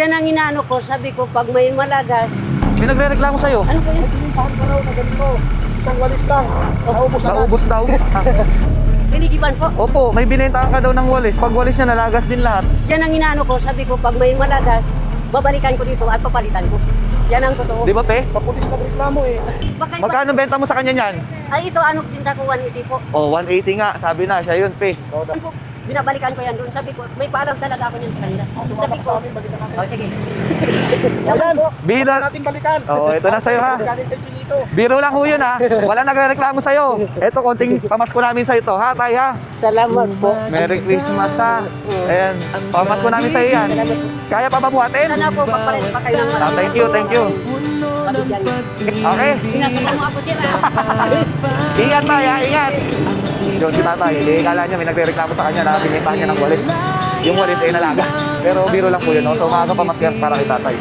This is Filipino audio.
Yan ang inaano ko, sabi ko, pag may malagas, May nagre-reklamo sa'yo. ano ko yun? Pinipahan ka raw na ganito. Isang walis lang. Naubos na. Naubos daw. Tinigiban po. Opo, may binentahan ka daw ng walis. Pag walis niya, nalagas din lahat. Yan ang inaano ko, sabi ko, pag may malagas, babalikan ko dito at papalitan ko. Yan ang totoo. Di ba, pe? Sa pulis nagreklamo eh. Baka- Magkano benta mo sa kanya niyan? Ay, ito, ano, pinta ko 180 po. Oh, 180 nga. Sabi na, siya yun, pe. Binabalikan ko yan doon. Sabi ko, may paalam talaga ako niyan sa kanila. Sabi ko, Balikan natin. oh, sige. Ayan. Biro. Natin balikan. Oo, ito na sa'yo, ha? Galing kay Chinito. Biro lang ho yun, ha? Wala nagre-reklamo sa'yo. Ito, konting pamasko namin sa ito, ha, tay, ha? Salamat po. Merry Christmas, ha? Ayan, pamasko namin sa'yo yan. Kaya pa ba buhatin? Sana po, papalit pa kayo ng Ah, thank you, thank you. Kabigyan. Okay. Pinakasama ako sila. Ingat tayo, ha? Ingat. Yun, si tatay, kala niya may nagre-reklamo sa kanya na binentahan niya ng walis. Yung walis ay nalaga. Pero biro lang po yun, no? So, maaga pamasko yan para kay tatay.